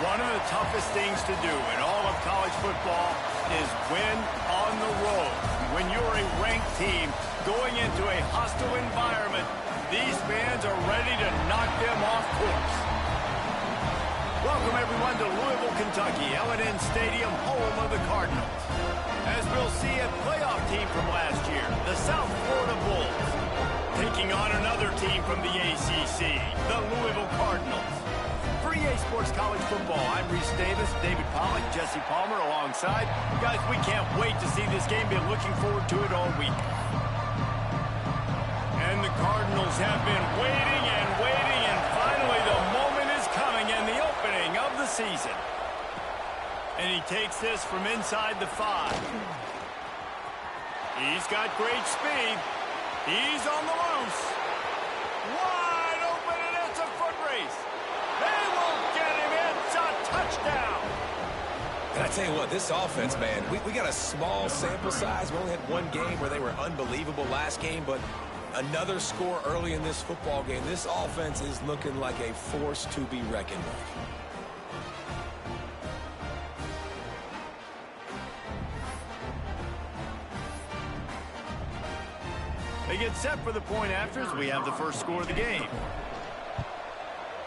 One of the toughest things to do in all of college football is win on the road. When you're a ranked team going into a hostile environment, these fans are ready to knock them off course. Welcome, everyone, to Louisville, Kentucky, L&N Stadium, home of the Cardinals. As we'll see, a playoff team from last year, the South Florida Bulls, taking on another team from the ACC, the Louisville Cardinals. For EA Sports College Football, I'm Reese Davis, David Pollack, Jesse Palmer alongside. Guys, we can't wait to see this game. Been looking forward to it all week. And the Cardinals have been waiting, and finally the moment is coming and the opening of the season. And he takes this from inside the 5. He's got great speed. He's on the loose. Wide open, and it's a foot race. They won't get him. It's a touchdown. And I tell you what, this offense, man, we got a small sample size. We only had one game where they were unbelievable last game, but another score early in this football game. This offense is looking like a force to be reckoned with. They get set for the point afters. We have the first score of the game.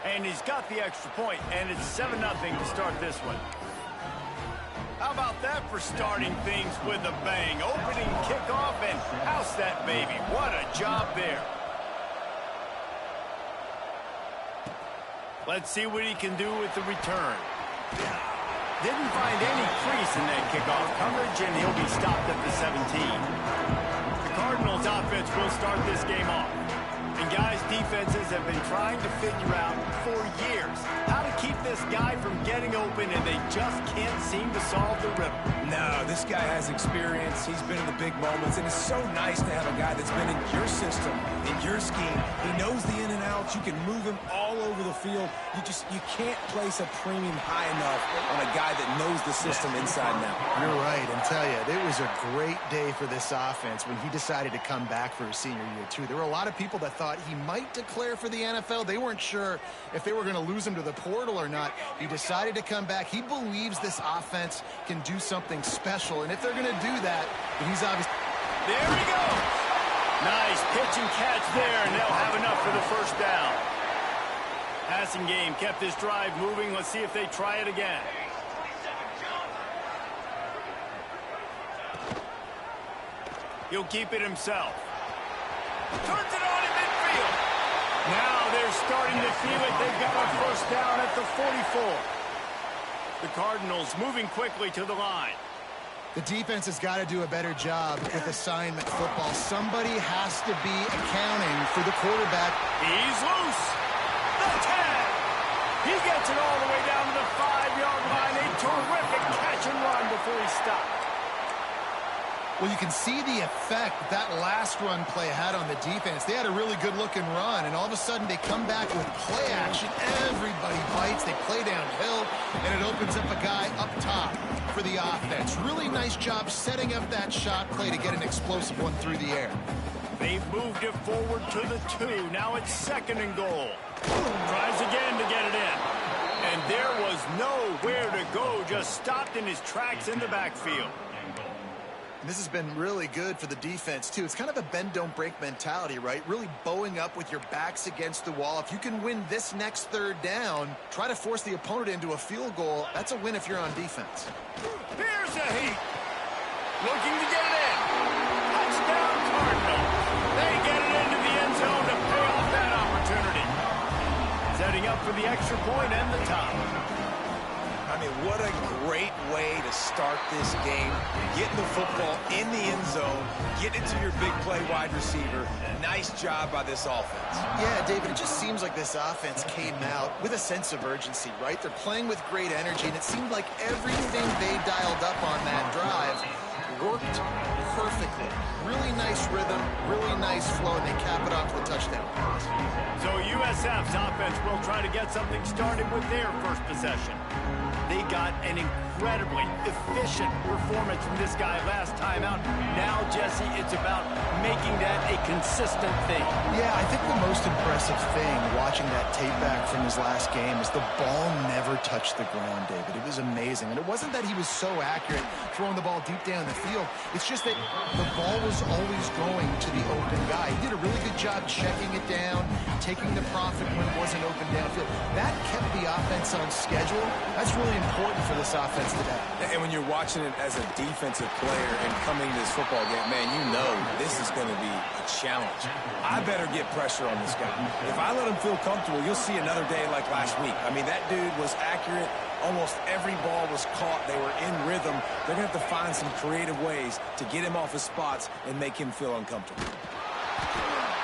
And he's got the extra point, and it's 7-0 to start this one. How about that for starting things with a bang? Opening kickoff and house that baby. What a job there. Let's see what he can do with the return. Didn't find any crease in that kickoff coverage, and he'll be stopped at the 17. The Cardinals offense will start this game off. And guys, defenses have been trying to figure out for years how to keep this guy from getting open, and they just can't seem to solve the riddle. No, this guy has experience. He's been in the big moments, and it's so nice to have a guy that's been in your system, in your scheme. He knows the in and outs. You can move him all over the field. You can't place a premium high enough on a guy that knows the system inside and out. You're right, and tell you, it was a great day for this offense when he decided to come back for his senior year, too. There were a lot of people that thought he might declare for the NFL. They weren't sure if they were going to lose him to the portal or not. He decided to come back. He believes this offense can do something special, and if they're going to do that, then he's obviously... There he goes! Nice pitch and catch there, and they'll have enough for the first down. Passing game kept this drive moving. Let's see if they try it again. He'll keep it himself. Turns it on in midfield. Now they're starting to feel it. They've got a first down at the 44. The Cardinals moving quickly to the line. The defense has got to do a better job with assignment football. Somebody has to be accounting for the quarterback. He's loose. The tag. He gets it all the way down to the 5-yard line. A terrific catch and run before he stopped. Well, you can see the effect that last run play had on the defense. They had a really good-looking run, and all of a sudden they come back with play action. Everybody bites. They play downhill, and it opens up a guy up top for the offense. Really nice job setting up that shot play to get an explosive one through the air. They've moved it forward to the 2. Now it's 2nd and goal. Tries again to get it in. And there was nowhere to go. Just stopped in his tracks in the backfield. This has been really good for the defense, too. It's kind of a bend-don't-break mentality, right? Really bowing up with your backs against the wall. If you can win this next third down, try to force the opponent into a field goal. That's a win if you're on defense. Here's a heat. Looking to get it in. Touchdown, Cardinals. They get it into the end zone to pay off that opportunity. Setting up for the extra point and the top. I mean, what a great way to start this game. Getting the football in the end zone, getting it to your big play wide receiver. Nice job by this offense. Yeah, David, it just seems like this offense came out with a sense of urgency, right? They're playing with great energy, and it seemed like everything they dialed up on that drive worked perfectly. Really nice rhythm, really nice flow, and they cap it off with a touchdown. So USF's offense will try to get something started with their first possession. They got an incredibly efficient performance from this guy last time out. Now, Jesse, it's about making that a consistent thing. Yeah, I think the most impressive thing watching that tape back from his last game is the ball never touched the ground, David. It was amazing. And it wasn't that he was so accurate throwing the ball deep down the field. It's just that the ball was always going to the open guy. He did a really good job checking it down, taking the profit when it wasn't open downfield. That kept the offense on schedule. That's really important for this offense today. And when you're watching it as a defensive player and coming to this football game, man, you know this is going to be a challenge. I better get pressure on this guy. If I let him feel comfortable, you'll see another day like last week. I mean, that dude was accurate. Almost every ball was caught. They were in rhythm. They're going to have to find some creative ways to get him off his spots and make him feel uncomfortable.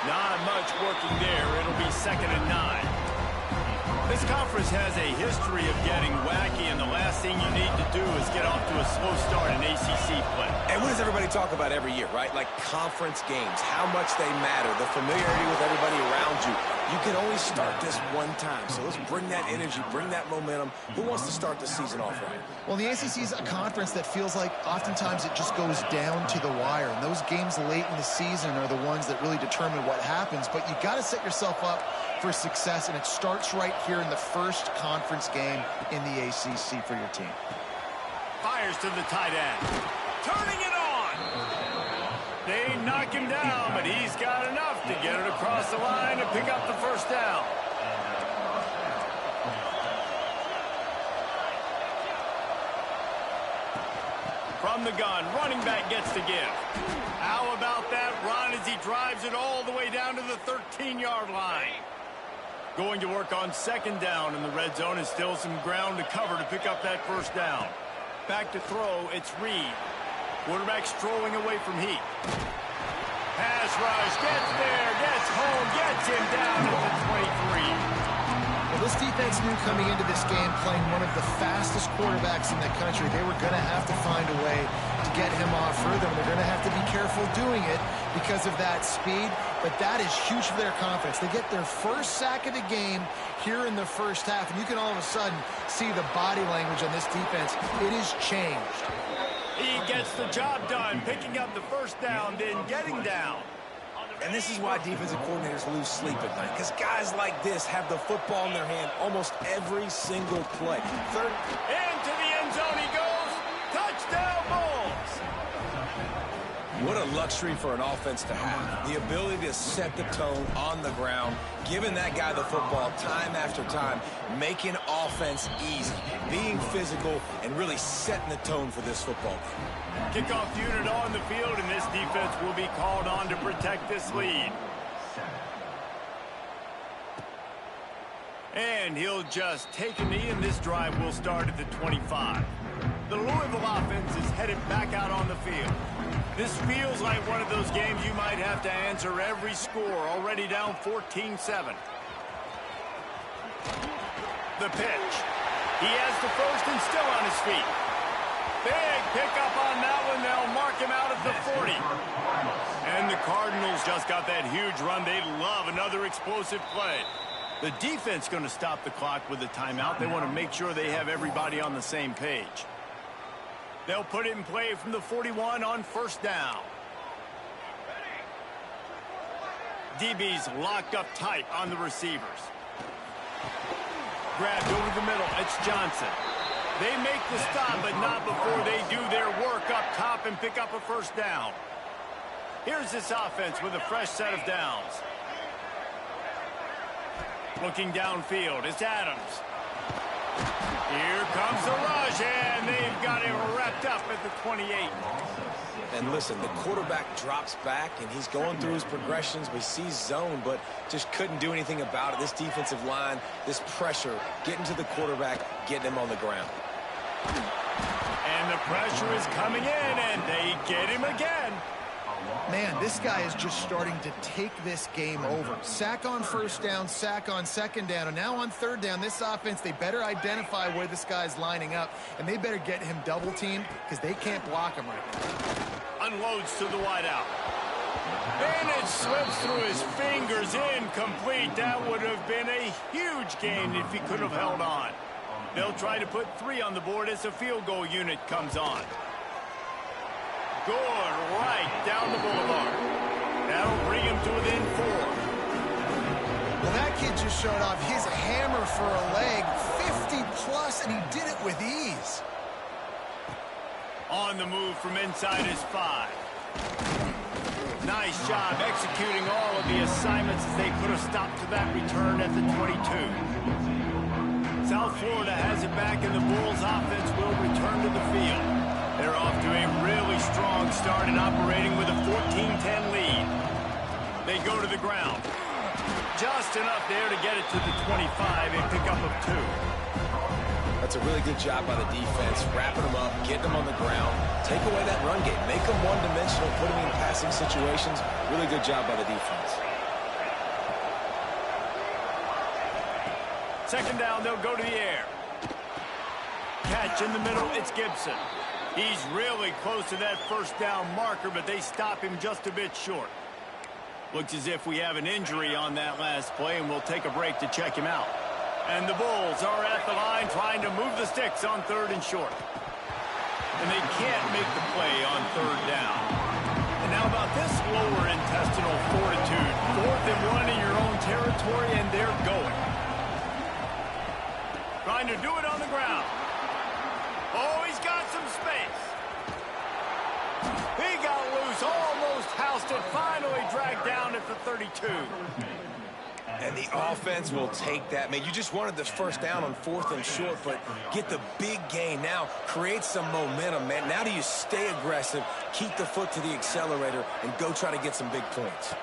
Not much working there. It'll be 2nd and 9. This conference has a history of getting wacky, and the last thing you need to do is get off to a slow start in ACC play. And what does everybody talk about every year, right? Like conference games, how much they matter, the familiarity with everybody around you. You can only start this one time, so let's bring that energy, bring that momentum. Who wants to start the season off right? Well, the ACC is a conference that feels like oftentimes it just goes down to the wire. And those games late in the season are the ones that really determine what happens. But you got to set yourself up for success, and it starts right here in the first conference game in the ACC for your team. Fires to the tight end. Turning it on. They knock him down, but he's got enough to get it across the line and pick up the first down. From the gun, running back gets the give. How about that run as he drives it all the way down to the 13-yard line? Going to work on 2nd down in the red zone, and still some ground to cover to pick up that first down. Back to throw, it's Reed. Quarterback strolling away from Heat. Pass rush, gets there, gets home, gets him down at the 23. Well, this defense knew coming into this game, playing one of the fastest quarterbacks in the country, they were going to have to find a way to get him off further, and they're going to have to be careful doing it because of that speed. But that is huge for their confidence. They get their first sack of the game here in the first half, and you can all of a sudden see the body language on this defense. It has changed. He gets the job done, picking up the first down, then getting down. And this is why defensive coordinators lose sleep at night, because guys like this have the football in their hand almost every single play. Third. Into the end zone he goes. Touchdown, Bulls. What a luxury for an offense to have. The ability to set the tone on the ground, giving that guy the football time after time, making offense easy, being physical, and really setting the tone for this football game. Kickoff unit on the field, and this defense will be called on to protect this lead. And he'll just take a knee, and this drive will start at the 25. The Louisville offense is headed back out on the field. This feels like one of those games you might have to answer every score, already down 14-7. The pitch. He has the first and still on his feet. Big pickup on that one. They'll mark him out at the 40. And the Cardinals just got that huge run. They love another explosive play. The defense going to stop the clock with a timeout. They want to make sure they have everybody on the same page. They'll put it in play from the 41 on first down. DB's locked up tight on the receivers. Grabbed over the middle. It's Johnson. They make the stop, but not before they do their work up top and pick up a first down. Here's this offense with a fresh set of downs. Looking downfield, it's Adams. Here comes the rush, and they've got him wrapped up at the 28. And listen, the quarterback drops back, and he's going through his progressions. We see zone, but just couldn't do anything about it. This defensive line, this pressure, getting to the quarterback, getting him on the ground. And the pressure is coming in, and they get him again. Man, this guy is just starting to take this game over. Sack on first down, sack on second down, and now on third down, this offense, they better identify where this guy's lining up, and they better get him double-teamed because they can't block him right now. Unloads to the wideout. And it slips through his fingers, incomplete. That would have been a huge gain if he could have held on. They'll try to put 3 on the board as the field goal unit comes on. Good, right down the boulevard. just showed off his hammer for a leg, 50+, and he did it with ease. On the move from inside his 5. Nice job executing all of the assignments as they put a stop to that return at the 22. South Florida has it back, and the Bulls offense will return to the field. They're off to a really strong start and operating with a 14-10 lead. They go to the ground. Just enough there to get it to the 25, a pickup of 2. That's a really good job by the defense, wrapping them up, getting them on the ground. Take away that run game. Make them one-dimensional, put them in passing situations. Really good job by the defense. Second down, they'll go to the air. Catch in the middle, it's Gibson. He's really close to that first down marker, but they stop him just a bit short. Looks as if we have an injury on that last play, and we'll take a break to check him out. And the Bulls are at the line trying to move the sticks on 3rd and short. And they can't make the play on 3rd down. And how about this lower intestinal fortitude? 4th and 1 in your own territory, and they're going. Trying to do it on the ground. Oh, he's got some space. He got loose, almost housed it, finally dragged down at the 32. And the offense will take that. Man, you just wanted this first down on 4th and short, but get the big gain now. Create some momentum, man. Now do you stay aggressive, keep the foot to the accelerator, and go try to get some big points.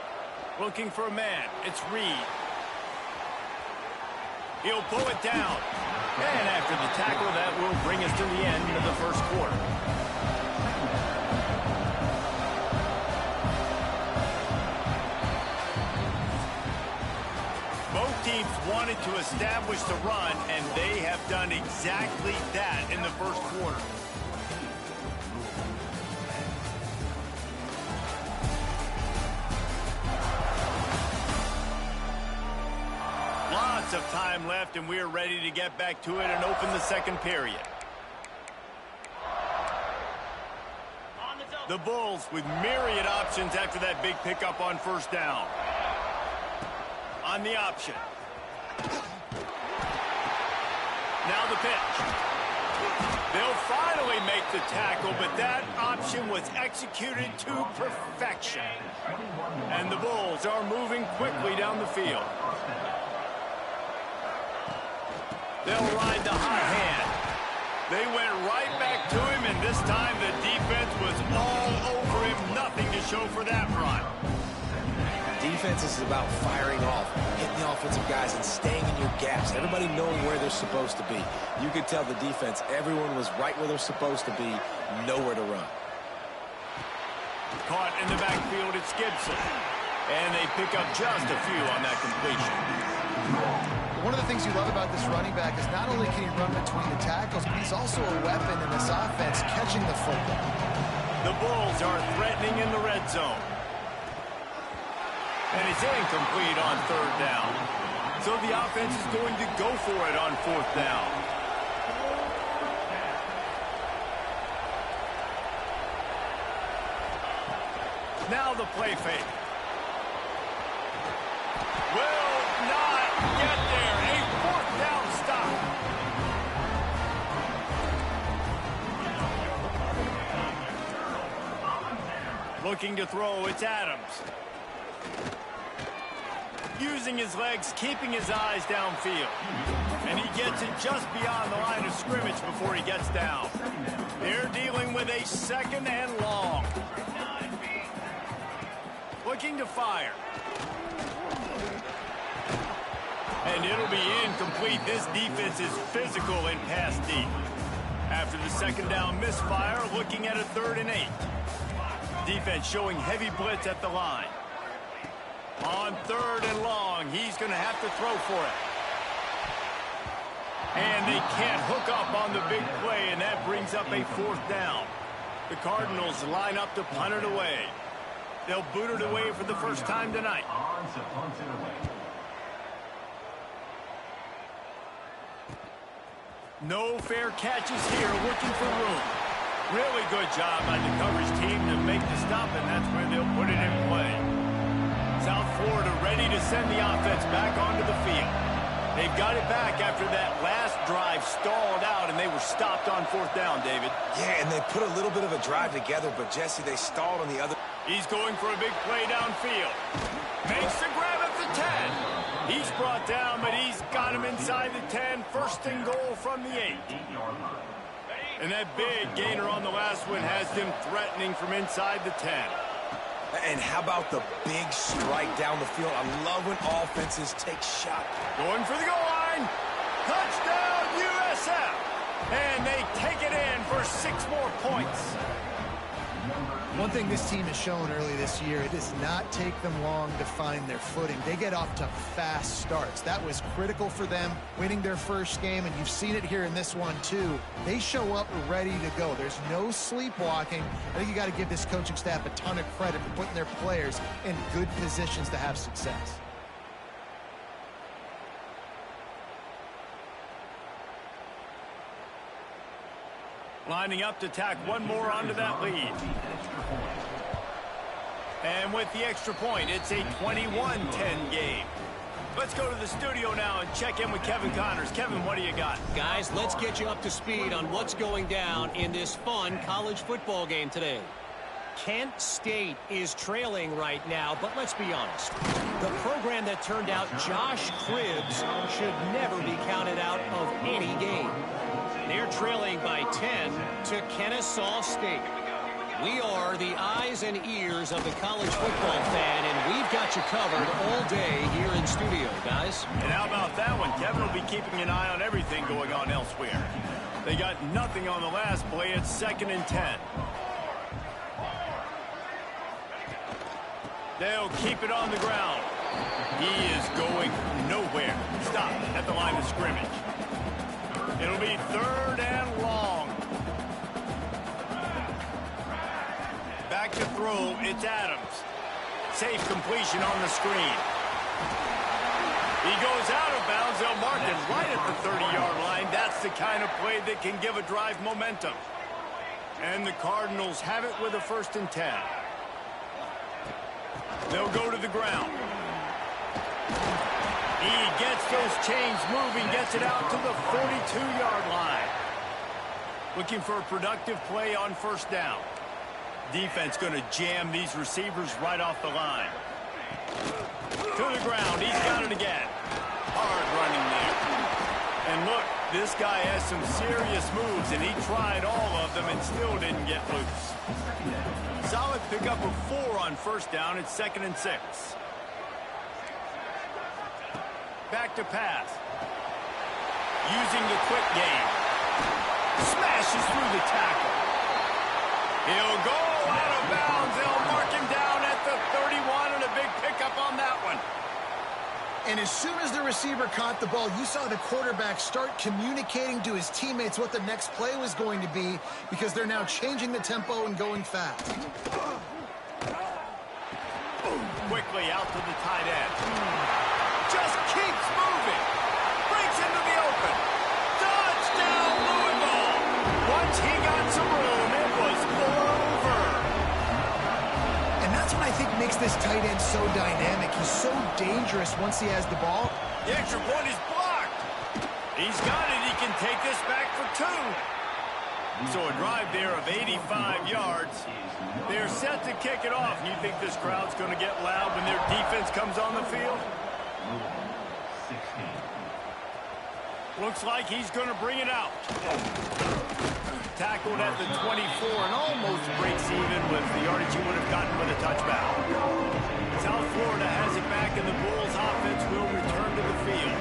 Looking for a man. It's Reed. He'll pull it down. And after the tackle, that will bring us to the end of the first quarter. Both teams wanted to establish the run, and they have done exactly that in the first quarter. Lots of time left, and we're ready to get back to it and open the second period. The Bulls with myriad options after that big pickup on first down. On the option. Now the pitch. They'll finally make the tackle, but that option was executed to perfection. And the Bulls are moving quickly down the field. They'll ride the hot hand. They went right back to him, and this time the defense was all over him. Nothing to show for that run. Defense is about firing off, hitting the offensive guys, and staying in your gaps. Everybody knowing where they're supposed to be. You could tell the defense, everyone was right where they're supposed to be, nowhere to run. Caught in the backfield, it's Gibson. And they pick up just a few on that completion. One of the things you love about this running back is not only can he run between the tackles, but he's also a weapon in this offense, catching the football. The Bulls are threatening in the red zone. And it's incomplete on 3rd down. So the offense is going to go for it on 4th down. Now the play fake. Will not get there. A 4th down stop. Looking to throw, it's Adams. Using his legs, keeping his eyes downfield. And he gets it just beyond the line of scrimmage before he gets down. They're dealing with a 2nd and long. Looking to fire. And it'll be incomplete. This defense is physical and pass deep. After the 2nd down misfire, looking at a 3rd and 8. Defense showing heavy blitz at the line. On 3rd and long, he's going to have to throw for it. And they can't hook up on the big play, and that brings up a 4th down. The Cardinals line up to punt it away. They'll boot it away for the first time tonight. No fair catches here, looking for room. Really good job by the coverage team to make the stop, and that's where they'll put it in play. South Florida ready to send the offense back onto the field. They've got it back after that last drive stalled out, and they were stopped on 4th down, David. Yeah, and they put a little bit of a drive together, but, Jesse, they stalled on the other. He's going for a big play downfield. Makes the grab at the 10. He's brought down, but he's got him inside the 10. First and goal from the 8. And that big gainer on the last one has them threatening from inside the 10. And how about the big strike down the field? I love when offenses take shots. Going for the goal line. Touchdown, USF. And they take it in for 6 more points. One thing this team has shown early this year, it does not take them long to find their footing. They get off to fast starts. That was critical for them, winning their first game, and you've seen it here in this one, too. They show up ready to go. There's no sleepwalking. I think you got to give this coaching staff a ton of credit for putting their players in good positions to have success. Lining up to tack one more onto that lead. And with the extra point, it's a 21-10 game. Let's go to the studio now and check in with Kevin Connors. Kevin, what do you got? Guys, let's get you up to speed on what's going down in this fun college football game today. Kent State is trailing right now, but let's be honest. The program that turned out Josh Cribbs should never be counted out of any game. They're trailing by 10 to Kennesaw State. We are the eyes and ears of the college football fan, and we've got you covered all day here in studio, guys. And how about that one? Kevin will be keeping an eye on everything going on elsewhere. They got nothing on the last play. It's 2nd and 10. They'll keep it on the ground. He is going nowhere. Stop at the line of scrimmage. It'll be 3rd and long. Back to throw. It's Adams. Safe completion on the screen. He goes out of bounds. They'll mark him right at the 30-yard line. That's the kind of play that can give a drive momentum. And the Cardinals have it with a 1st and 10. They'll go to the ground. He gets those chains moving, gets it out to the 42-yard line. Looking for a productive play on 1st down. Defense going to jam these receivers right off the line. To the ground. He's got it again. Hard running there. And look, this guy has some serious moves, and he tried all of them and still didn't get loose. Solid pickup of 4 on 1st down. It's 2nd and 6. Back to pass. Using the quick game. Smashes through the tackle. He'll go out of bounds. They'll mark him down at the 31, and a big pickup on that one. And as soon as the receiver caught the ball, you saw the quarterback start communicating to his teammates what the next play was going to be, because they're now changing the tempo and going fast. Quickly out to the tight end. Just keeps moving. Breaks into the open. Touchdown, Louisville. Once he got some room, it was over. And that's what I think makes this tight end so dynamic. He's so dangerous once he has the ball. The extra point is blocked. He's got it. He can take this back for 2. So a drive there of 85 yards. They're set to kick it off. You think this crowd's going to get loud when their defense comes on the field? Looks like he's going to bring it out. Tackled at the 24 and almost breaks even with the yardage he would have gotten with a touchback. South Florida has it back, and the Bulls offense will return to the field.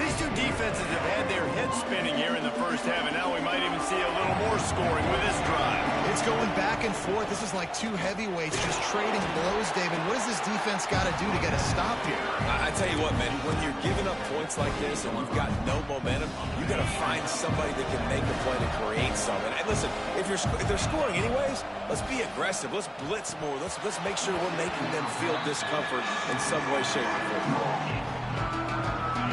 These two defenses have had their heads spinning here in the first half, and now we might even see a little more scoring with this drive. It's going back and forth. This is like 2 heavyweights just trading blows, David. What does this defense got to do to get a stop here? I tell you what, man, when you're giving up points like this and you've got no momentum, you got to find somebody that can make a play to create something. And listen, if they're scoring anyways, let's be aggressive. Let's blitz more. Let's make sure we're making them feel discomfort in some way, shape, or form.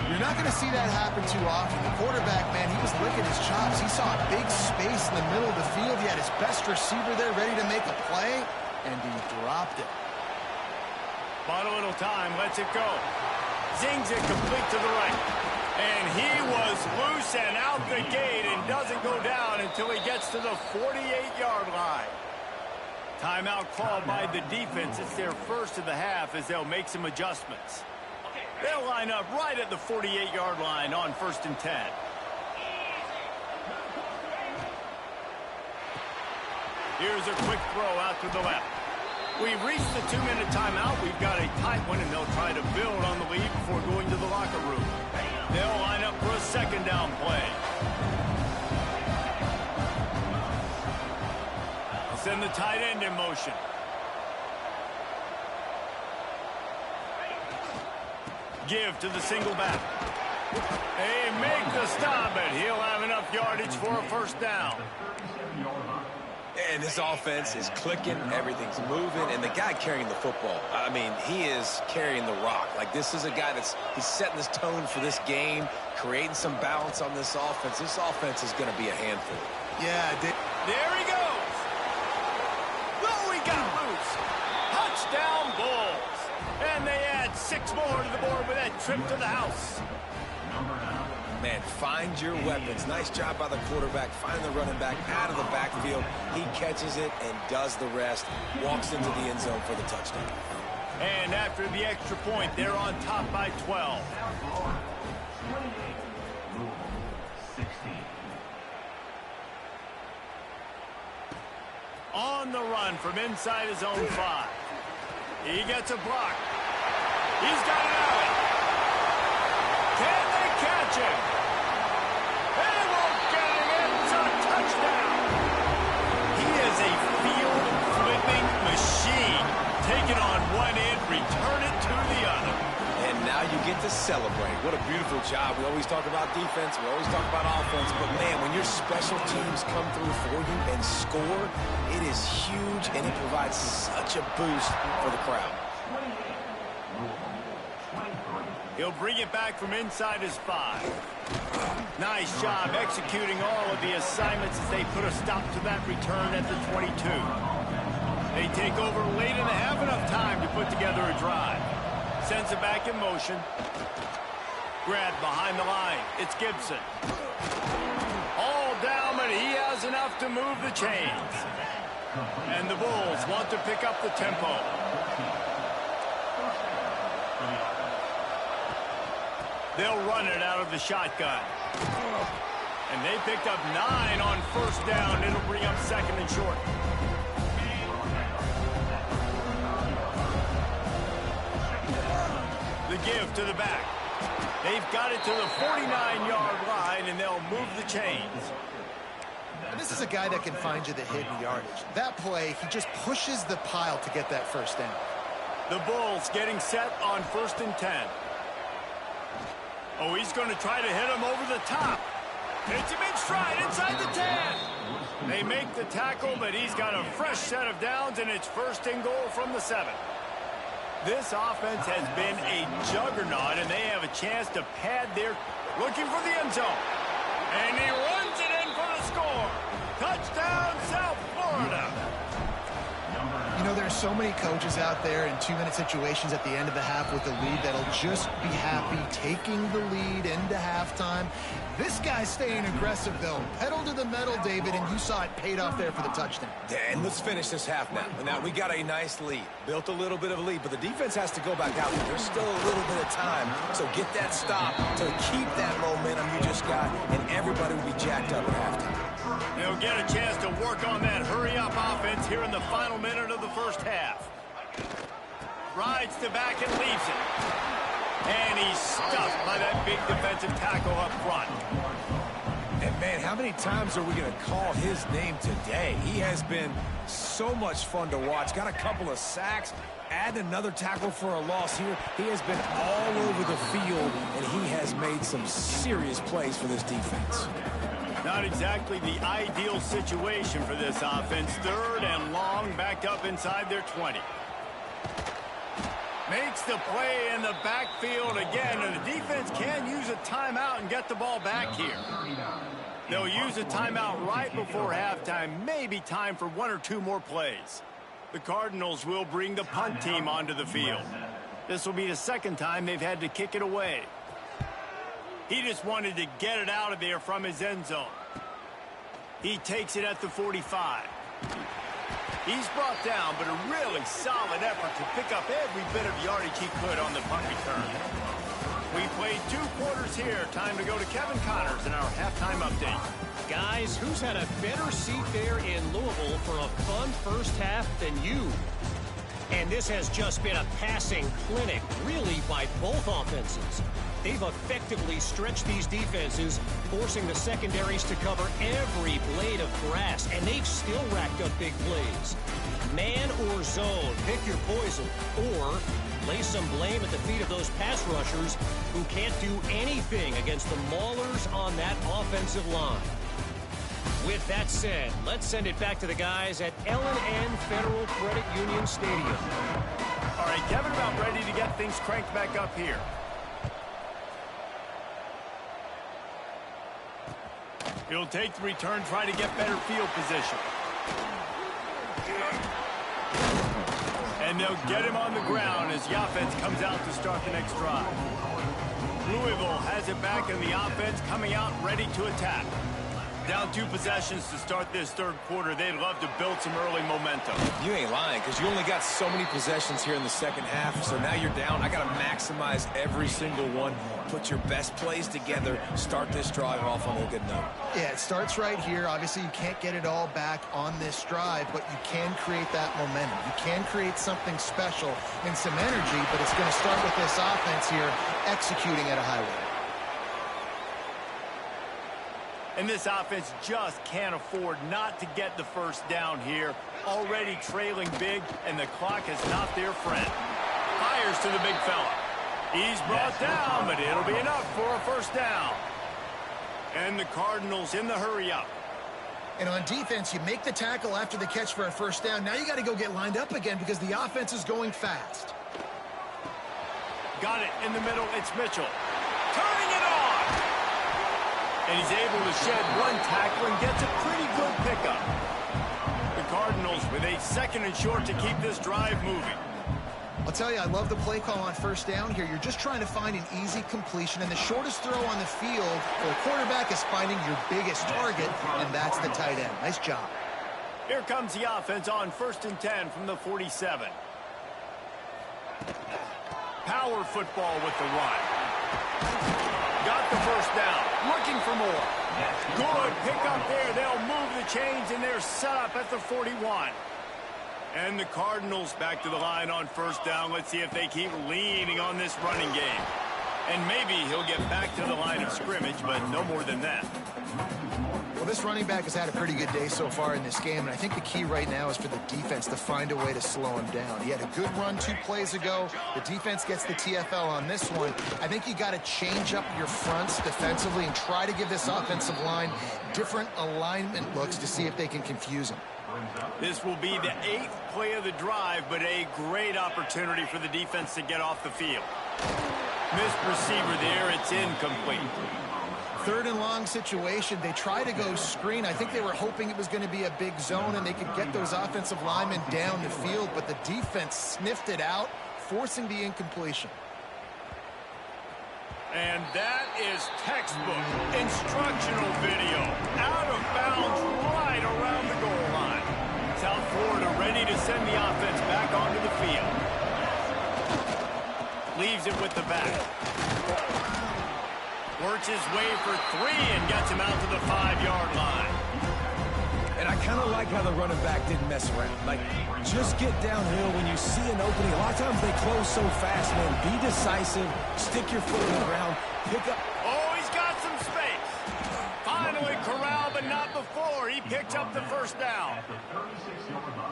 You're not going to see that happen too often. The quarterback, man, he was licking his chops. He saw a big space in the middle of the field. He had his best receiver there ready to make a play, and he dropped it. Bought a little time, lets it go. Zings it complete to the right. And he was loose and out the gate and doesn't go down until he gets to the 48-yard line. Timeout called by the defense. It's their first of the half as they'll make some adjustments. They'll line up right at the 48-yard line on 1st and 10. Here's a quick throw out to the left. We've reached the 2-minute timeout. We've got a tight one, and they'll try to build on the lead before going to the locker room. They'll line up for a 2nd down play. They'll send the tight end in motion. Give to the single back. They make the stop, and he'll have enough yardage for a 1st down. And this offense is clicking, everything's moving, and the guy carrying the football, I mean, he is carrying the rock. Like, this is a guy he's setting this tone for this game, creating some balance on this offense. This offense is going to be a handful. Yeah, there he goes. Oh, he got loose. Touchdown, Bulls. And they add 6 more to the board with that trip to the house. Man, find your weapons. Nice job by the quarterback. Find the running back out of the backfield. He catches it and does the rest. Walks into the end zone for the touchdown. And after the extra point, they're on top by 12. On the run from inside his own 5. He gets a block. He's got it out. Can they catch him? They won't get him. It's a touchdown. He is a field-flipping machine. Take it on one end, return it to the other. And now you get to celebrate. What a beautiful job. We always talk about defense. We always talk about offense. But, man, when your special teams come through for you and score, it is huge, and it provides such a boost for the crowd. He'll bring it back from inside his 5. Nice job executing all of the assignments as they put a stop to that return at the 22. They take over late in the half, enough time to put together a drive. Sends it back in motion. Grabbed behind the line. It's Gibson. All down, but he has enough to move the chains. And the Bulls want to pick up the tempo. They'll run it out of the shotgun. And they picked up 9 on 1st down. It'll bring up 2nd and short. The give to the back. They've got it to the 49-yard line, and they'll move the chains. And this is a guy that can find you the hidden yardage. That play, he just pushes the pile to get that 1st down. The Bulls getting set on 1st and 10. Oh, he's going to try to hit him over the top. Hits him in stride inside the 10. They make the tackle, but he's got a fresh set of downs, and it's 1st and goal from the 7. This offense has been a juggernaut, and they have a chance to pad their... Looking for the end zone. And he runs it in for the score. Touchdown, South Florida. You know, there's so many coaches out there in 2-minute situations at the end of the half with the lead that'll just be happy taking the lead into halftime. This guy's staying aggressive, though. Pedal to the metal, David, and you saw it paid off there for the touchdown. And let's finish this half now. Now, we got a nice lead. Built a little bit of a lead, but the defense has to go back out. There's still a little bit of time. So get that stop to keep that momentum you just got, and everybody will be jacked up at halftime. They'll get a chance to work on that hurry-up offense here in the final minute of the 1st half. Rides to back and leaves it. And he's stuffed by that big defensive tackle up front. And, man, how many times are we going to call his name today? He has been so much fun to watch. Got a couple of sacks. Add another tackle for a loss here. He has been all over the field, and he has made some serious plays for this defense. Not exactly the ideal situation for this offense. 3rd and long, backed up inside their 20. Makes the play in the backfield again, and the defense can use a timeout and get the ball back here. They'll use a timeout right before halftime. Maybe time for 1 or 2 more plays. The Cardinals will bring the punt team onto the field. This will be the second time they've had to kick it away. He just wanted to get it out of there from his end zone. He takes it at the 45. He's brought down, but a really solid effort to pick up every bit of yardage he could on the punt return. We played 2 quarters here. Time to go to Kevin Connors in our halftime update. Guys, who's had a better seat there in Louisville for a fun first half than you? And this has just been a passing clinic, really, by both offenses. They've effectively stretched these defenses, forcing the secondaries to cover every blade of grass, and they've still racked up big plays. Man or zone, pick your poison, or lay some blame at the feet of those pass rushers who can't do anything against the maulers on that offensive line. With that said, let's send it back to the guys at L&N Federal Credit Union Stadium. All right, Kevin, about ready to get things cranked back up here. He'll take the return, try to get better field position. And they'll get him on the ground as the offense comes out to start the next drive. Louisville has it back, and the offense coming out ready to attack. Down 2 possessions to start this third quarter. They'd love to build some early momentum. You ain't lying, because you only got so many possessions here in the second half, so now you're down. I got to maximize every single one. Put your best plays together. Start this drive off on a good note. Yeah, it starts right here. Obviously, you can't get it all back on this drive, but you can create that momentum. You can create something special and some energy, but it's going to start with this offense here executing at a high rate. And this offense just can't afford not to get the first down here. Already trailing big, and the clock is not their friend. Fires to the big fella. He's brought down, but it'll be enough for a first down. And the Cardinals in the hurry up. And on defense, you make the tackle after the catch for a first down. Now you got to go get lined up again because the offense is going fast. Got it in the middle. It's Mitchell. Turning it on. And he's able to shed one tackle and gets a pretty good pickup. The Cardinals with a 2nd and short to keep this drive moving. I'll tell you, I love the play call on first down here. You're just trying to find an easy completion, and the shortest throw on the field for a quarterback is finding your biggest target, and that's the tight end. Nice job. Here comes the offense on 1st and 10 from the 47. Power football with the run. Got the first down. Looking for more. Good pick up there. They'll move the chains, and they're set up at the 41. And the Cardinals back to the line on first down. Let's see if they keep leaning on this running game. And maybe he'll get back to the line of scrimmage, but no more than that. Well, this running back has had a pretty good day so far in this game, and I think the key right now is for the defense to find a way to slow him down. He had a good run 2 plays ago. The defense gets the TFL on this one. I think you got to change up your fronts defensively and try to give this offensive line different alignment looks to see if they can confuse him. This will be the 8th play of the drive, but a great opportunity for the defense to get off the field. Missed receiver there. It's incomplete. 3rd and long situation. They try to go screen. I think they were hoping it was going to be a big zone and they could get those offensive linemen down the field, but the defense sniffed it out, forcing the incompletion. And that is textbook instructional video. Out of bounds right around the goal line. South Florida ready to send the offense back onto the field. Leaves it with the back. Works his way for 3 and gets him out to the 5-yard line. And I kind of like how the running back didn't mess around. Like, just get downhill when you see an opening. A lot of times they close so fast, man. Be decisive. Stick your foot in the ground. Pick up. Oh, he's got some space. Finally corralled, but not before. He picks up the first down.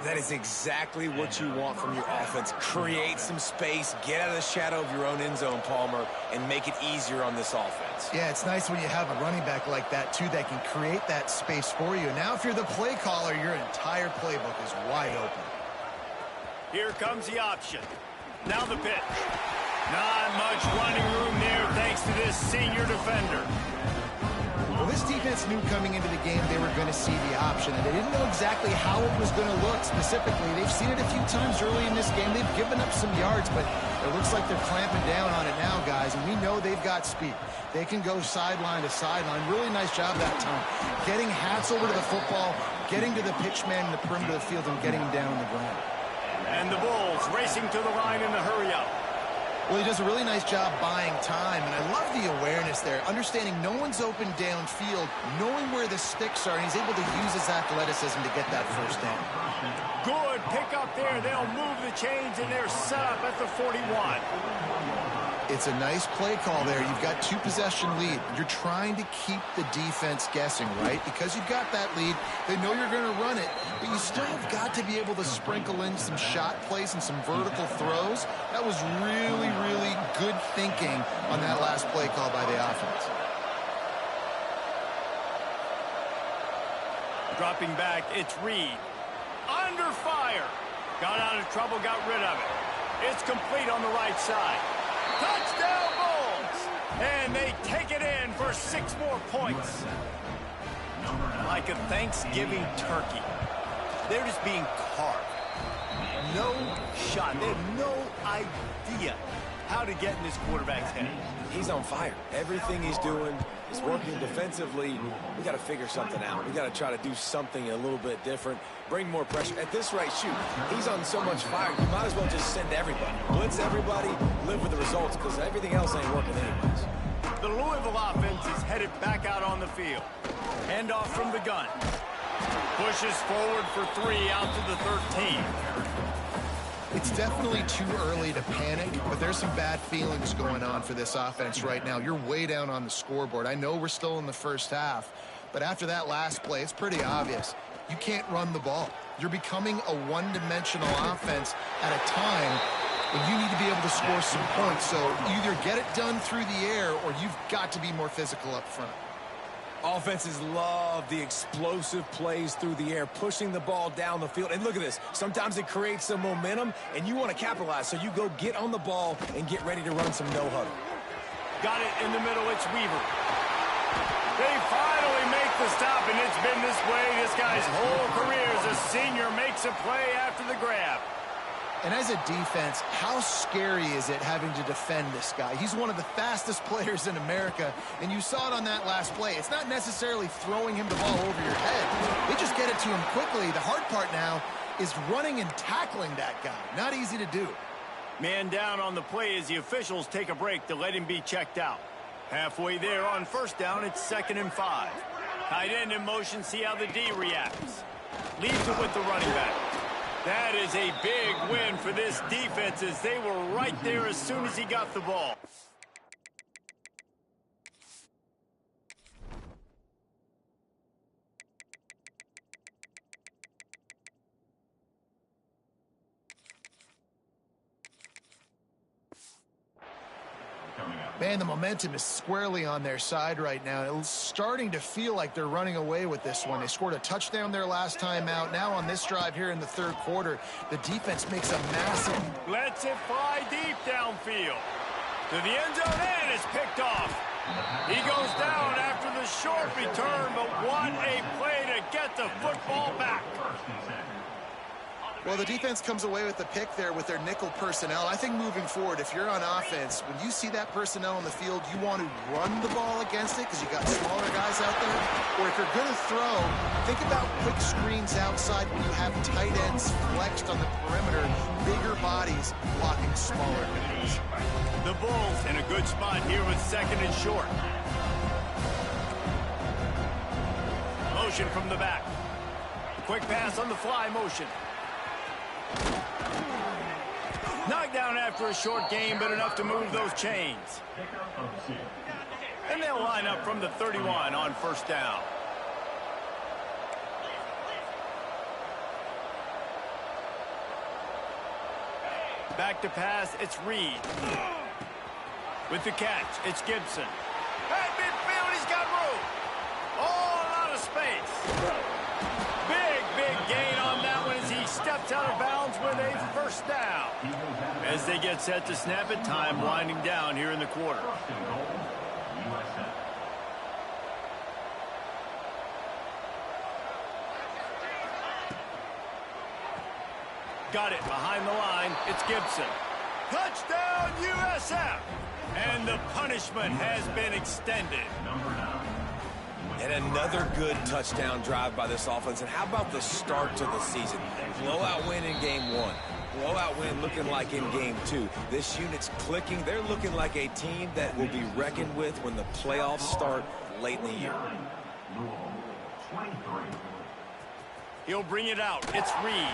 That is exactly what you want from your offense. Create some space. Get out of the shadow of your own end zone, Palmer, and make it easier on this offense. Yeah, it's nice when you have a running back like that, too, that can create that space for you. Now, if you're the play caller, your entire playbook is wide open. Here comes the option. Now the pitch. Not much running room there thanks to this senior defender. Well, This defense knew coming into the game they were going to see the option, and they didn't know exactly how it was going to look specifically. They've seen it a few times early in this game. They've given up some yards, but it looks like they're clamping down on it now, guys, and we know they've got speed. They can go sideline to sideline. Really nice job that time. Getting Hats over to the football, getting to the pitch man in the perimeter of the field, and getting him down on the ground. And the Bulls racing to the line in the hurry-up. Well, he does a really nice job buying time, and I love the awareness there, understanding no one's open downfield, knowing where the sticks are, and he's able to use his athleticism to get that first down. Good pick up there. They'll move the chains, and they're set up at the 41. It's a nice play call there. You've got 2-possession lead. You're trying to keep the defense guessing, right? Because you've got that lead, they know you're going to run it, but you still have got to be able to sprinkle in some shot plays and some vertical throws. That was really, really good thinking on that last play call by the offense. Dropping back, it's Reed. Under fire. Got out of trouble, got rid of it. It's complete on the right side. Touchdown, Bulls! And they take it in for 6 more points. Like a Thanksgiving turkey. They're just being carved. No shot. They have no idea how to get in this quarterback's head. He's on fire. Everything he's doing is working defensively. We got to figure something out. We got to try to do something a little bit different. Bring more pressure. At this rate, shoot, he's on so much fire, you might as well just send everybody. Blitz everybody, live with the results, because everything else ain't working anyways. The Louisville offense is headed back out on the field. Handoff from the gun. Pushes forward for 3 out to the 13. It's definitely too early to panic, but there's some bad feelings going on for this offense right now. You're way down on the scoreboard. I know we're still in the first half, but after that last play, it's pretty obvious. You can't run the ball. You're becoming a one-dimensional offense at a time when you need to be able to score some points. So either get it done through the air or you've got to be more physical up front. Offenses love the explosive plays through the air, pushing the ball down the field. And look at this. Sometimes it creates some momentum, and you want to capitalize. So you go get on the ball and get ready to run some no-huddle. Got it in the middle. It's Weaver. They finally make the stop, and it's been this way this guy's whole career as a senior makes a play after the grab. And as a defense, how scary is it having to defend this guy? He's one of the fastest players in America, and you saw it on that last play. It's not necessarily throwing him the ball over your head. They just get it to him quickly. The hard part now is running and tackling that guy. Not easy to do. Man down on the play as the officials take a break to let him be checked out. Halfway there on first down, it's 2nd and 5. Tight end in motion, see how the D reacts. Leaves it with the running back. That is a big win for this defense as they were right there as soon as he got the ball. Man, the momentum is squarely on their side right now. It's starting to feel like they're running away with this one. They scored a touchdown their last time out. Now on this drive here in the 3rd quarter, the defense makes a massive... Lets it fly deep downfield. To the end zone, and it's picked off. He goes down after the short return, but what a play to get the football back. Well, the defense comes away with the pick there with their nickel personnel. I think moving forward, if you're on offense, when you see that personnel on the field, you want to run the ball against it because you got smaller guys out there. Or if you're going to throw, think about quick screens outside when you have tight ends flexed on the perimeter, bigger bodies blocking smaller guys. The Bulls in a good spot here with 2nd and short. Motion from the back. Quick pass on the fly motion. Knocked down after a short game, but enough to move those chains. And they'll line up from the 31 on first down. Back to pass, it's Reed. With the catch, it's Gibson. At midfield, he's got room. Oh, a lot of space. Big gain on that one as he steps out of bounds with a first down. As they get set to snap it, time winding down here in the quarter. Got it behind the line. It's Gibson. Touchdown, USF! And the punishment has been extended. And another good touchdown drive by this offense. And how about the start to the season? Blowout win in game 1. Blowout win looking like in game 2. This unit's clicking. They're looking like a team that will be reckoned with when the playoffs start late in the year. He'll bring it out. It's Reed.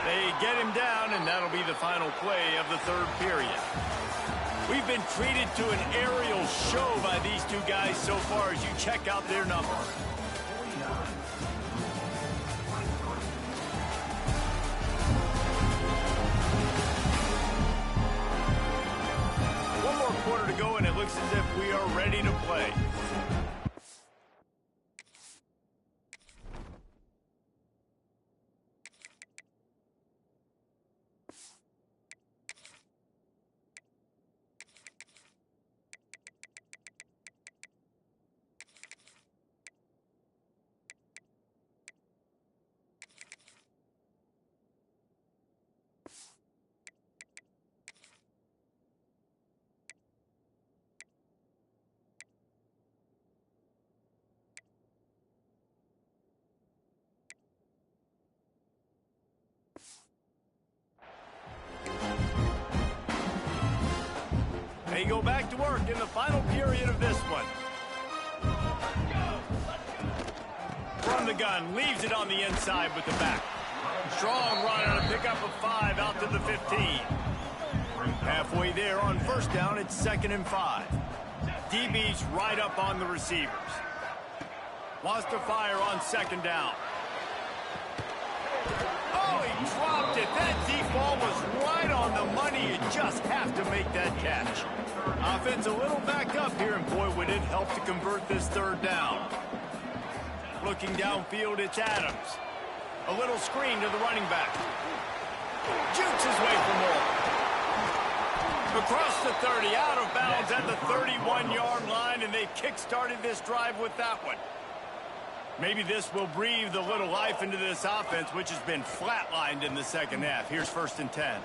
They get him down, and that'll be the final play of the third period. We've been treated to an aerial show by these two guys so far as you check out their numbers. One more quarter to go, and it looks as if we are ready to play. They go back to work in the final period of this one. From the gun, leaves it on the inside with the back. Strong run on a pickup of 5 out to the 15. Halfway there on first down, it's 2nd and 5. DB's right up on the receivers. Wants to fire on 2nd down. Oh, he dropped it. That deep ball was right on the money. You just have to make that catch. Offense a little back up here, and boy, would it help to convert this 3rd down. Looking downfield, it's Adams. A little screen to the running back. Jukes his way for more. Across the 30, out of bounds at the 31-yard line, and they kick-started this drive with that one. Maybe this will breathe a little life into this offense, which has been flatlined in the second half. Here's 1st and 10.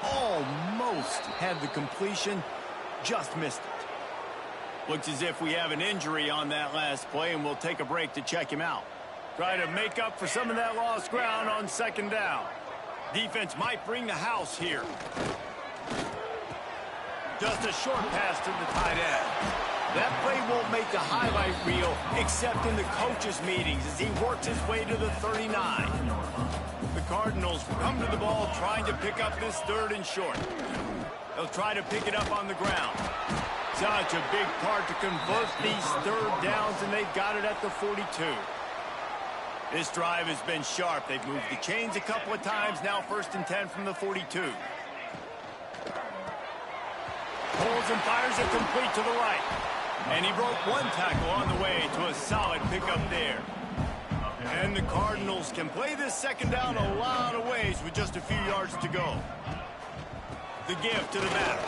Almost had the completion, just missed it. Looks as if we have an injury on that last play, and we'll take a break to check him out. Try to make up for some of that lost ground on 2nd down. Defense might bring the house here. Just a short pass to the tight end. That play won't make the highlight reel except in the coaches' meetings as he works his way to the 39. The Cardinals come to the ball trying to pick up this 3rd and short. They'll try to pick it up on the ground. Such a big part to convert these 3rd downs, and they've got it at the 42. This drive has been sharp. They've moved the chains a couple of times. Now 1st and 10 from the 42. Pulls and fires it complete to the right. And he broke one tackle on the way to a solid pickup there. And the Cardinals can play this 2nd down a lot of ways with just a few yards to go. The give to the back.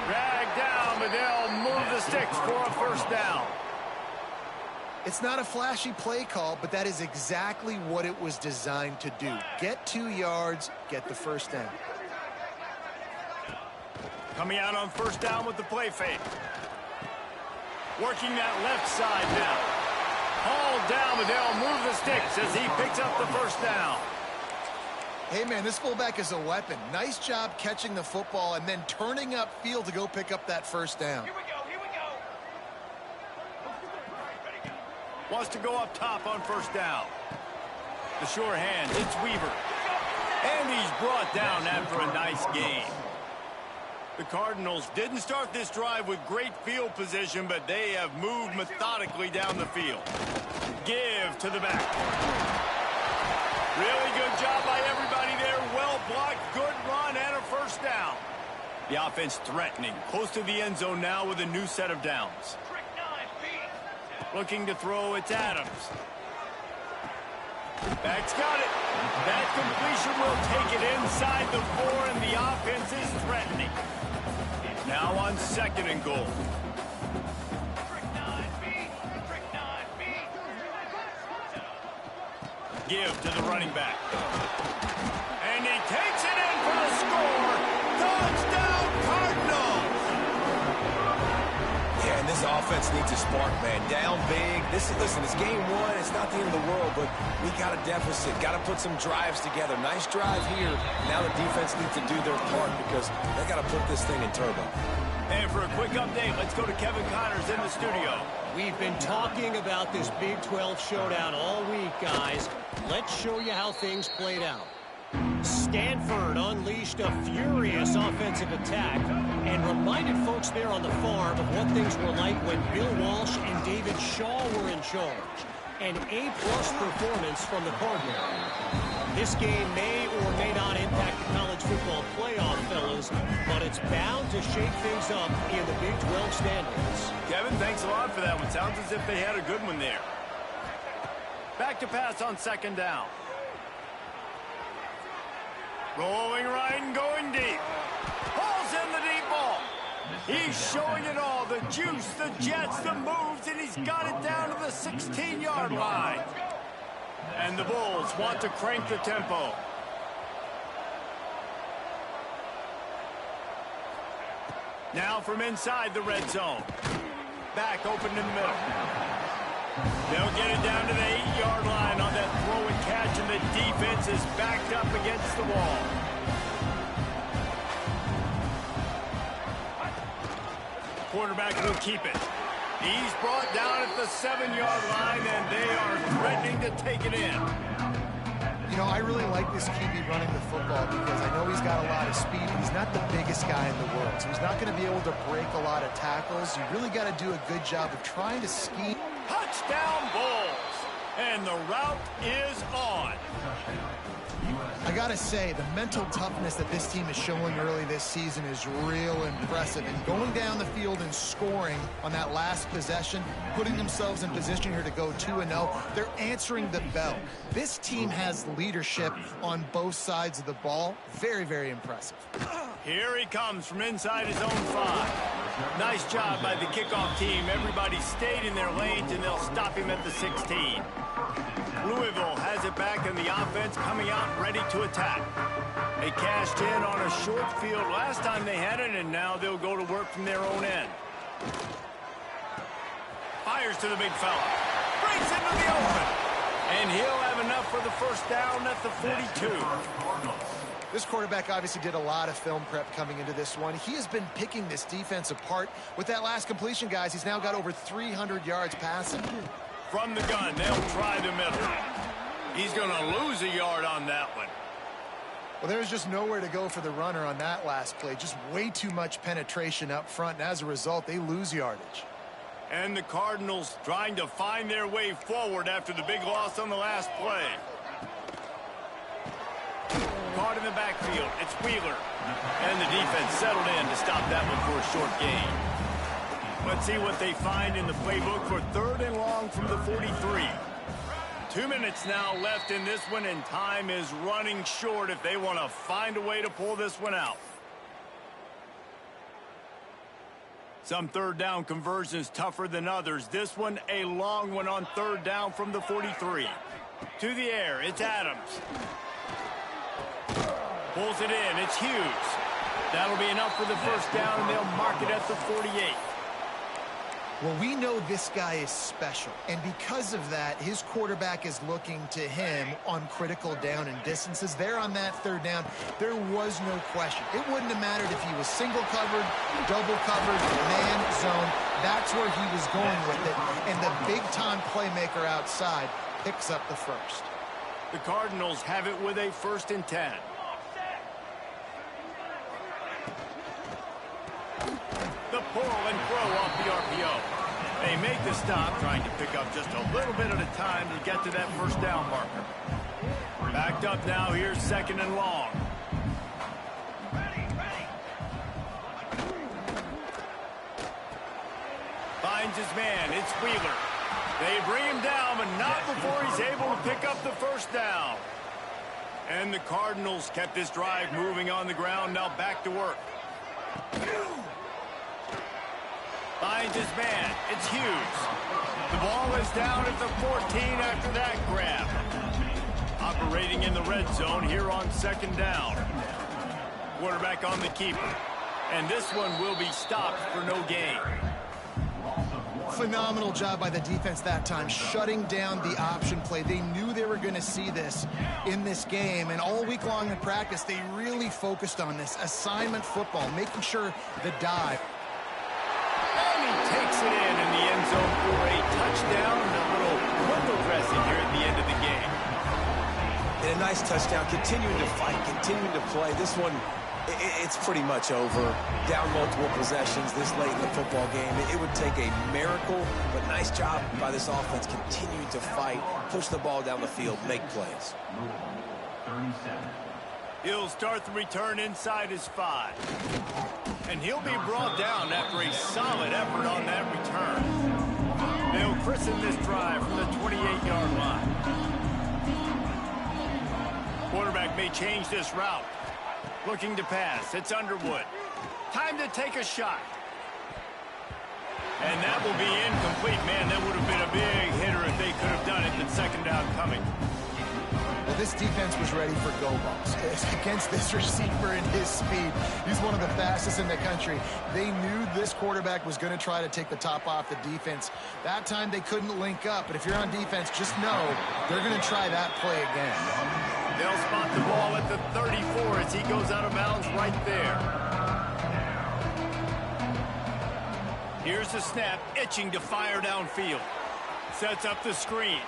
Dragged down, but they'll move the sticks for a 1st down. It's not a flashy play call, but that is exactly what it was designed to do. Get 2 yards, get the 1st down. Coming out on 1st down with the play fake. Working that left side now. Hauled down, but they'll move the sticks as he picks up the 1st down. Hey, man, this fullback is a weapon. Nice job catching the football and then turning upfield to go pick up that 1st down. Here we go. Wants to go up top on 1st down. The sure hand, it's Weaver. And he's brought down after a nice game. The Cardinals didn't start this drive with great field position, but they have moved methodically down the field. Give to the back. Really good job by everybody there. Well blocked, good run, and a 1st down. The offense threatening, close to the end zone now with a new set of downs. Looking to throw, it's Adams. Back's got it. That completion will take it inside the 4, and the offense is threatening. Now on 2nd and goal. give to the running back. And he takes it in for the score. Touchdown, Cardinals! Yeah, and this offense needs a spark, man. Down big. Listen, it's game one. It's not the end of the world, but we got a deficit. Got to put some drives together. Nice drive here. Now the defense needs to do their part because they got to put this thing in turbo. And for a quick update, let's go to Kevin Connors in the studio. We've been talking about this Big 12 showdown all week, guys. Let's show you how things played out. Stanford unleashed a furious offensive attack and reminded folks there on the farm of what things were like when Bill Walsh and David Shaw were in charge. An A-plus performance from the Cardinals. This game may or may not impact the college football playoff, fellas, but it's bound to shake things up in the Big 12 standings. Kevin, thanks a lot for that one. Sounds as if they had a good one there. Back to pass on second down. Rolling right and going deep. Hauls in the deep ball. He's showing it all. The juice, the jets, the moves, and he's got it down to the 16-yard line. And the Bulls want to crank the tempo. Now from inside the red zone. Back open in the middle. They'll get it down to the 8-yard line on that throw and catch, and the defense is backed up against the wall. Quarterback will keep it. He's brought down at the 7-yard line, and they are threatening to take it in. You know, I really like this QB running the football because I know he's got a lot of speed. He's not the biggest guy in the world, so he's not going to be able to break a lot of tackles. You really got to do a good job of trying to scheme. Touchdown, Bulls! And the route is on. I got to say, the mental toughness that this team is showing early this season is real impressive. And going down the field and scoring on that last possession, putting themselves in position here to go 2-0, they're answering the bell. This team has leadership on both sides of the ball. Very, very impressive. Here he comes from inside his own 5. Nice job by the kickoff team. Everybody stayed in their lanes, and they'll stop him at the 16. Louisville has it back, and the offense coming out ready to attack. They cashed in on a short field last time they had it, and now they'll go to work from their own end. Fires to the big fella. Breaks into the open. And he'll have enough for the first down at the 42. This quarterback obviously did a lot of film prep coming into this one. He has been picking this defense apart. With that last completion, guys, he's now got over 300 yards passing. From the gun, they'll try the middle. He's going to lose a yard on that one. Well, there's just nowhere to go for the runner on that last play. Just way too much penetration up front, and as a result, they lose yardage. And the Cardinals trying to find their way forward after the big loss on the last play. Caught in the backfield. It's Wheeler. And the defense settled in to stop that one for a short gain. Let's see what they find in the playbook for 3rd and long from the 43. 2 minutes now left in this one, and time is running short if they want to find a way to pull this one out. Some 3rd down conversions tougher than others. This one, a long one on 3rd down from the 43. To the air, it's Adams. Pulls it in, it's Hughes. That'll be enough for the first down, and they'll mark it at the 48. Well, we know this guy is special, and because of that, his quarterback is looking to him on critical down and distances. There on that 3rd down, there was no question. It wouldn't have mattered if he was single covered, double covered, man zone. That's where he was going with it, and the big-time playmaker outside picks up the first. The Cardinals have it with a 1st and 10. The pull and throw off the RPO. They make the stop, trying to pick up just a little bit at a time to get to that first down marker. Backed up now, here's 2nd and long. Finds his man, it's Wheeler. They bring him down, but not before he's able to pick up the first down. And the Cardinals kept this drive moving on the ground, now back to work. Finds his man. It's Hughes. The ball is down at the 14 after that grab. Operating in the red zone here on second down. Quarterback on the keeper. And this one will be stopped for no gain. Phenomenal job by the defense that time, shutting down the option play. They knew they were going to see this in this game, and all week long in practice, they really focused on this assignment football, making sure the dive. And he takes it in the end zone for a touchdown. A little window dressing here at the end of the game. And a nice touchdown, continuing to fight, continuing to play. This one, it's pretty much over. Down multiple possessions this late in the football game. It would take a miracle, but nice job by this offense continuing to fight, push the ball down the field, make plays. He'll start the return inside his 5. And he'll be brought down after a solid effort on that return. They'll christen this drive from the 28-yard line. Quarterback may change this route. Looking to pass. It's Underwood. Time to take a shot. And that will be incomplete. Man, that would have been a big hitter if they could have done it. But second down coming. Well, this defense was ready for go balls against this receiver and his speed. He's one of the fastest in the country. They knew this quarterback was going to try to take the top off the defense. That time they couldn't link up. But if you're on defense, just know they're going to try that play again. They'll spot the ball at the 34 as he goes out of bounds right there. Here's the snap, itching to fire downfield. Sets up the screen.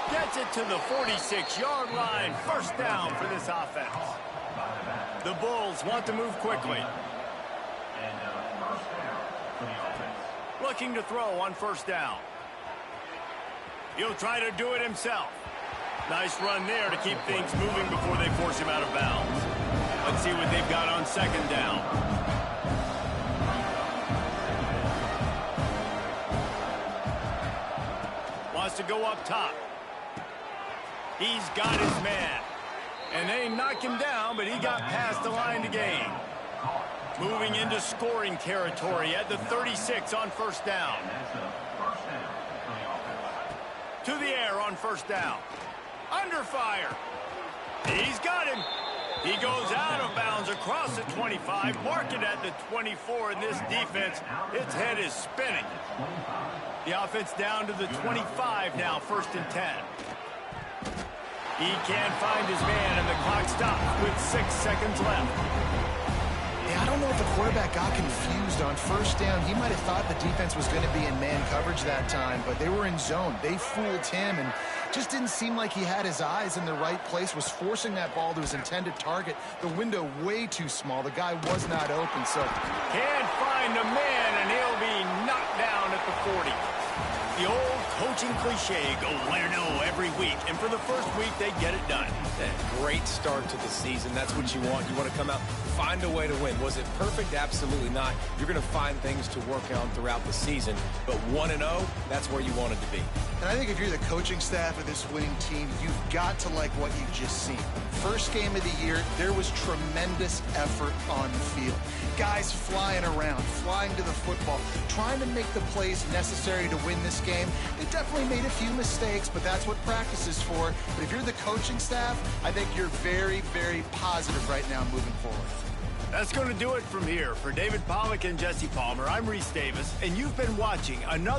Gets it to the 46-yard line. First down for this offense. The Bulls want to move quickly. Looking to throw on first down. He'll try to do it himself. Nice run there to keep things moving before they force him out of bounds. Let's see what they've got on second down. Wants to go up top. He's got his man. And they knock him down, but he got past the line to gain. Moving into scoring territory at the 36 on first down. To the air on first down. Under fire. He's got him. He goes out of bounds across the 25. Mark it at the 24 in this defense. Its head is spinning. The offense down to the 25 now, first and 10. He can't find his man, and the clock stops with 6 seconds left. Yeah, I don't know if the quarterback got confused on first down. He might have thought the defense was going to be in man coverage that time, but they were in zone. They fooled him, and just didn't seem like he had his eyes in the right place, was forcing that ball to his intended target. The window way too small. The guy was not open, so. Can't find a man, and he'll be knocked down at the 40. The old coaching cliche, go win or no every week. And for the first week, they get it done. A great start to the season. That's what you want. You want to come out, find a way to win. Was it perfect? Absolutely not. You're going to find things to work on throughout the season. But 1-0, that's where you wanted to be. And I think if you're the coaching staff of this winning team, you've got to like what you've just seen. First game of the year, there was tremendous effort on the field. Guys flying around, flying to the football, trying to make the plays necessary to win this game. They definitely made a few mistakes, but that's what practice is for. But if you're the coaching staff, I think you're very, very positive right now moving forward. That's going to do it from here. For David Pollack and Jesse Palmer, I'm Reese Davis, and you've been watching another